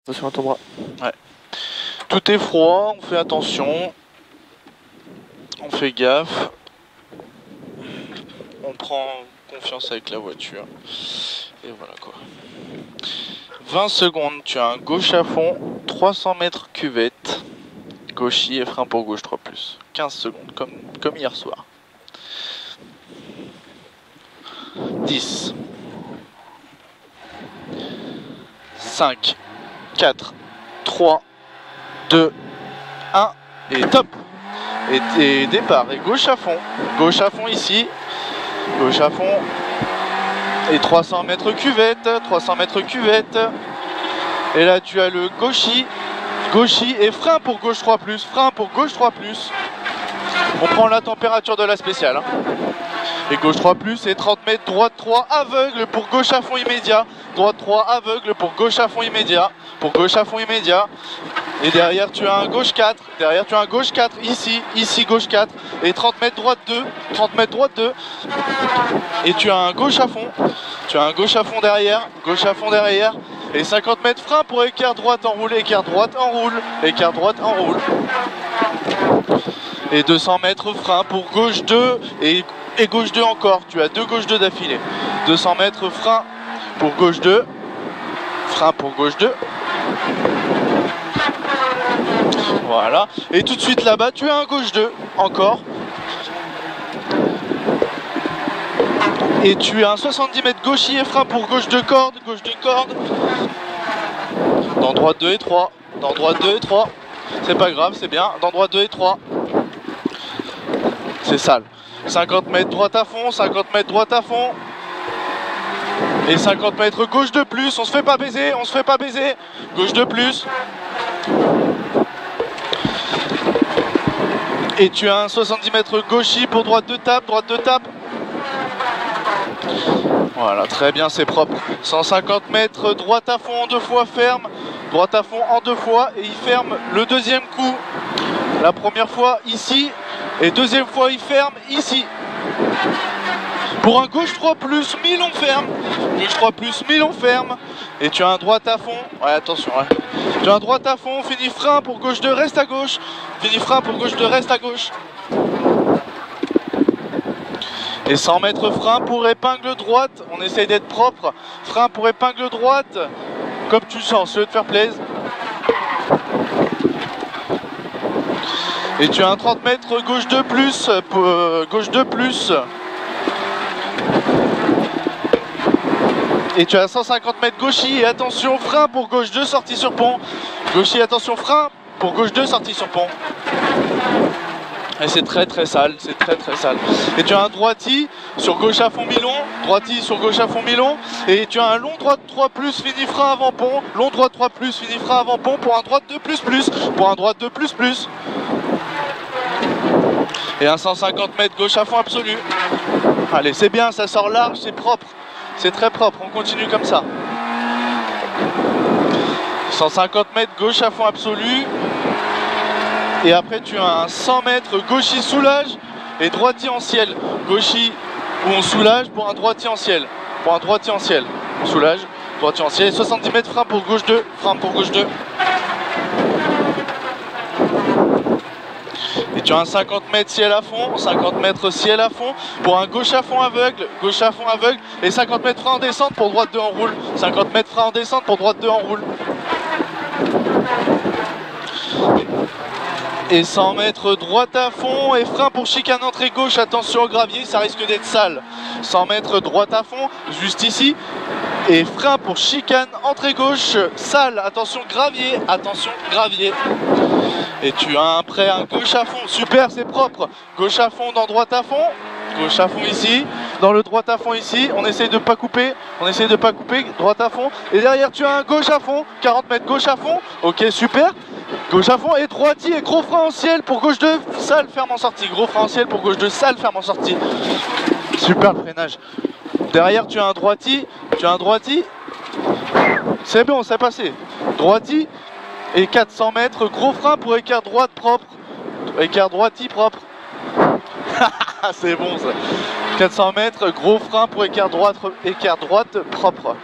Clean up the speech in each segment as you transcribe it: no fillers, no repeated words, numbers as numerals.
Attention à ton bras. Ouais. Tout est froid, on fait attention. On fait gaffe. On prend confiance avec la voiture. Et voilà quoi. 20 secondes, tu as un gauche à fond, 300 mètres cuvette, gauchis et frein pour gauche 3+. 15 secondes, comme hier soir. 10. 5, 4, 3, 2, 1 et top. Et départ, et gauche à fond ici, gauche à fond, et 300 mètres cuvette, 300 mètres cuvette, et là tu as le gauchis et frein pour gauche 3+, frein pour gauche 3+, on prend la température de la spéciale, hein. Et gauche 3+, et 30 mètres, droite 3, aveugle pour gauche à fond immédiat, droite 3, aveugle pour gauche à fond immédiat, et derrière tu as un gauche 4, ici gauche 4, et 30 mètres droite 2, et tu as un gauche à fond, derrière, et 50 mètres frein pour écart droite enroule, et 200 mètres frein pour gauche 2, et gauche 2 encore, tu as deux gauche 2 d'affilée, 200 mètres frein pour gauche 2, frein pour gauche 2, voilà, et tout de suite là-bas tu as un gauche 2, encore, et tu as un 70 mètres gauchis et frein pour gauche 2 cordes, dans droite 2 et 3, c'est pas grave, c'est bien, dans droite 2 et 3, c'est sale, 50 mètres droite à fond, et 50 mètres gauche de plus, on se fait pas baiser, gauche de plus, et tu as un 70 mètres gauchis pour droite de tape, voilà, très bien, c'est propre, 150 mètres droite à fond en 2 fois, ferme, droite à fond en 2 fois, et il ferme le deuxième coup, la première fois ici, et deuxième fois il ferme ici. Pour un gauche 3+, 1000 on ferme, et tu as un droite à fond, ouais attention, ouais. Tu as un droite à fond, fini frein pour gauche 2, reste à gauche, et 100 mètres frein pour épingle droite, on essaye d'être propre, frein pour épingle droite, comme tu sens, si tu veux te faire plaisir. Et tu as un 30 mètres gauche 2+, et tu as 150 mètres gauchis, et attention, frein pour gauche 2, sortie sur pont, attention, frein pour gauche 2, sortie sur pont. Et c'est très sale, Et tu as un droiti sur gauche à fond mi-long, et tu as un long droite 3+, fini frein avant pont, pour un droite 2++, et un 150 mètres gauche à fond absolu. Allez, c'est bien, ça sort large, c'est propre, c'est très propre, on continue comme ça. 150 mètres gauche à fond absolu. Et après tu as un 100 mètres gauchis soulage et droitier en ciel. Gauchis où on soulage pour un droitier en ciel. On soulage, droitier en ciel. Et 70 mètres frein pour gauche 2. Et tu as un 50 mètres ciel à fond, pour un gauche à fond aveugle, et 50 mètres frein en descente pour droite 2 en roule. Et 100 mètres droite à fond et frein pour chicane entrée gauche, attention au gravier, ça risque d'être sale. 100 mètres droite à fond, juste ici, et frein pour chicane entrée gauche, sale, attention gravier. Et tu as après un gauche à fond, super, c'est propre, gauche à fond dans droite à fond, ici, dans le droite à fond ici, on essaye de pas couper, droite à fond, et derrière tu as un gauche à fond, 40 mètres gauche à fond, ok super, gauche à fond et droitier et gros frein en ciel pour gauche 2, sale ferme en sortie, super le freinage. Derrière tu as un droiti, c'est bon, c'est passé, droiti et 400 mètres, gros frein pour écart droite propre, droiti propre. C'est bon ça. 400 mètres, gros frein pour écart droite propre.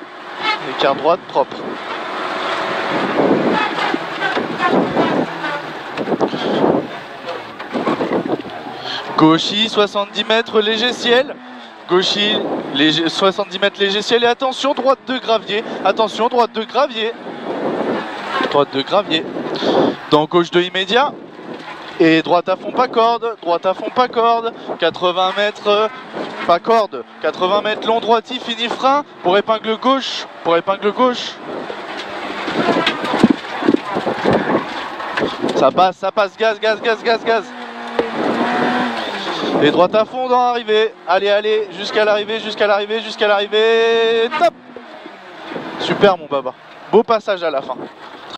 Gauchy, 70 mètres, léger ciel. Gauchy, 70 mètres, léger ciel. Et attention, droite de gravier. Attention, droite de gravier. Droite de gravier. Dans gauche de immédiat. Et droite à fond, pas corde. Droite à fond, pas corde. 80 mètres, pas corde. 80 mètres, long droiti, fini frein. Pour épingle gauche. Pour épingle gauche. Ça passe, gaz, gaz, gaz, gaz, gaz. Et droite à fond dans l'arrivée. Allez, allez, jusqu'à l'arrivée, jusqu'à l'arrivée, jusqu'à l'arrivée. Top! Super mon baba. Beau passage à la fin.